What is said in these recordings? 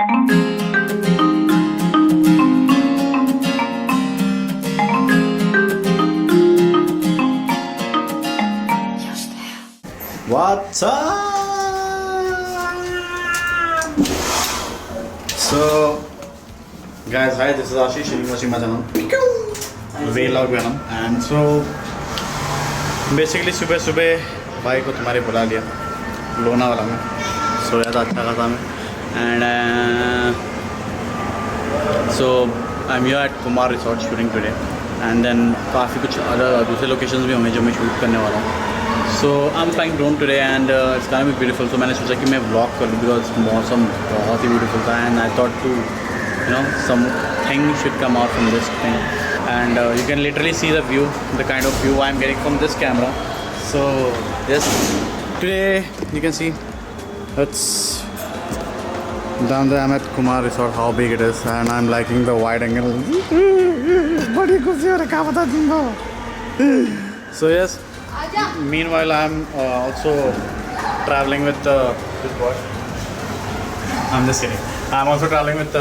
What's up? So, guys, hi, this is Ashi Singh watching my channel. Vlog Venom. And so, basically, सुबह भाई को तुम्हारे बुला लिया लोनावाला में. सोया था अच्छा खासा में. And so, I'm here at Kumar Resort shooting today. And then काफ़ी कुछ दूसरे लोकेशंस भी होंगे जो मैं शूट करने वाला हूँ. So I'm flying drone today and it's gonna be beautiful. So मैंने सोचा कि मैं vlog कर लूँ because मौसम बहुत ही beautiful था and I thought to something should come out from this thing. And you can literally see the view, the kind of view I'm getting from this camera. So yes, today you can see it's down there. I'm at Kumar Resort. How big it is, and I'm liking the wide angle. बड़ी खुशी हो रहा है बता दूँगा. So yes. Meanwhile, I'm also traveling with this boy. I'm just kidding. I'm also traveling with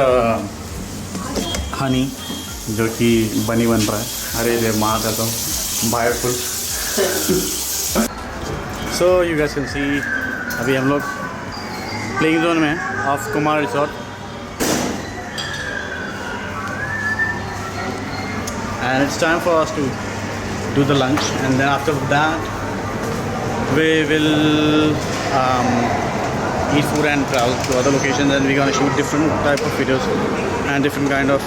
honey, जो कि बनी बन रहा है. अरे ये मार देता हूँ biofuel. So you guys can see अभी हम लोग playing zone में of Kumar Resort. And it's time for us to do the lunch, and then after that we will eat food and travel to other locations, and we're gonna shoot different type of videos and different kind of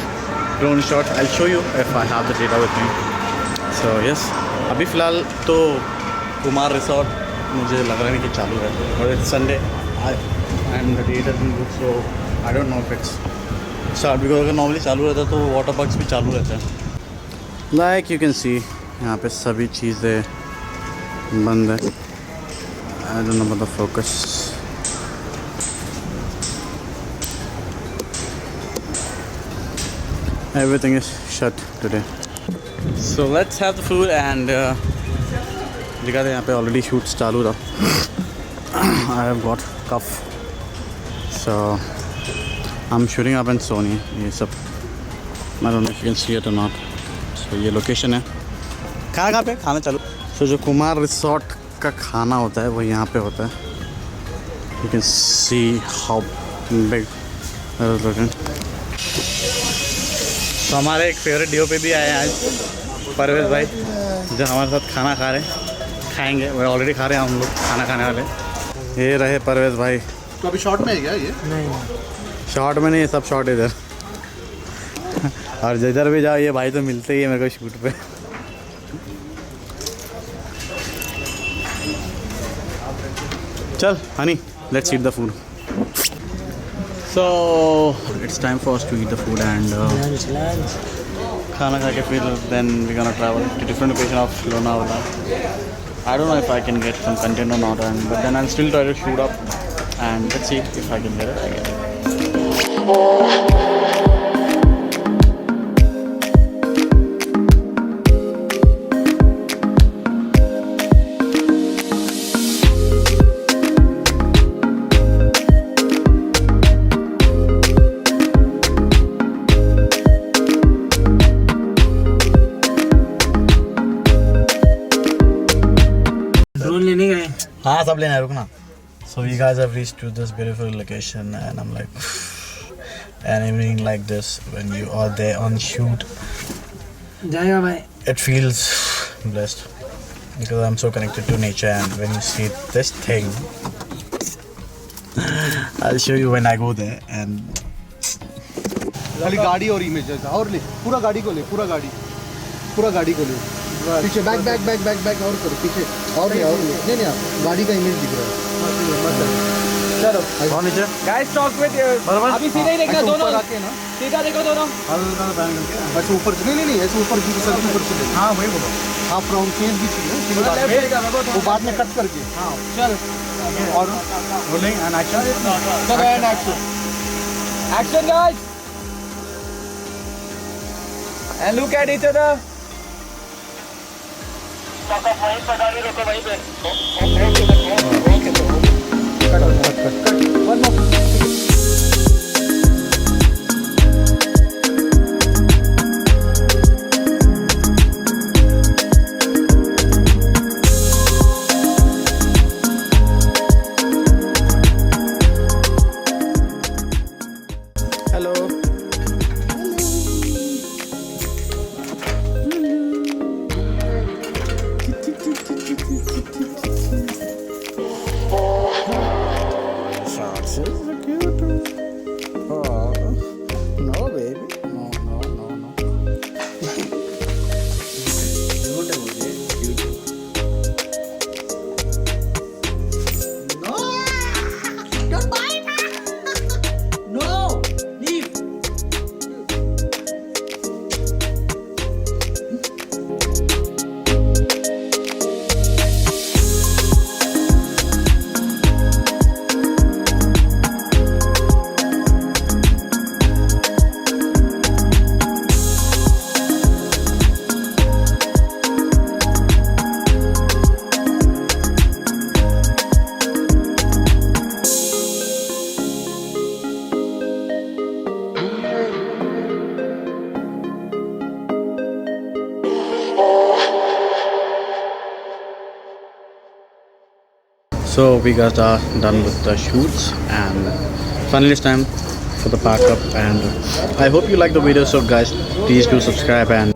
drone shots. I'll show you if I have the data with me. So yes, अभी फ़िलहाल तो Kumar resort मुझे लग रहा है कि चालू है, और it's Sunday and the date has been booked, so I don't know if it's start, because अगर normally चालू रहता तो वाटर पार्क्स भी चालू रहते हैं. Like you can see यहाँ पे सभी चीज़ें बंद है. I don't know about the focus. Everything is shut today. So let's have the food and दिखा दे यहाँ पे already shoots चालू था. I have got cough, so I'm shooting up in Sony. ये सब I don't know if you can see it or not. So ये location है. कहाँ पे खाना चालू. So जो कुमार रिसोर्ट का खाना होता है वो यहाँ पे होता है. You can see how big it is looking. तो हमारे एक फेवरेट डीओ पे भी आए हैं आज, परवेज भाई, जो हमारे साथ खाना खा रहे हैं. खाएंगे, वो ऑलरेडी खा रहे हैं हम लोग खाना खाने वाले. ये रहे परवेज भाई. तो अभी शॉर्ट में है क्या ये? नहीं, शॉर्ट में नहीं, सब शॉर्ट इधर. और जिधर भी जाओ ये भाई तो मिलते ही है मेरे को शूट पे. चल honey, let's eat the food. So it's time for us to eat the food and lunch. खाना खा के फिर then we're gonna travel to different location of Lonavala. I don't know if I can get some content or not, but then I'll still try to shoot up and let's see if I can get it. I get it. हाँ सब लेना है, रुकना. So you guys have reached to this beautiful location and I'm like an evening like this when you are there on shoot, जाएगा भाई. it feels blessed because I'm so connected to nature, and when you see this thing I'll show you when I go there. And खाली गाड़ी और images और ले, पूरा गाड़ी को ले, पूरा गाड़ी को ले. पीछे बैक और करो पीछे और ले नहीं आप गाड़ी का इमेज दिख रहा है. चलो कौन नीचे गाइस टॉक विद अभी सीधा ही देखना, दोनों आके ना सीधा देखो दोनों. बस ऊपर नहीं ऐसे ऊपर की सब ऊपर से. हाँ वही बोलो. हाफ राउंड चेंज भी चाहिए वो बाद में कट करके. हाँ चल. और rolling and action. Action guys and look at each other. वहीं पर गाड़ी रोको, वहीं पे. One more. So we guys are done with the shoots and finally it's time for the pack up, and I hope you like the video. So guys, please do subscribe and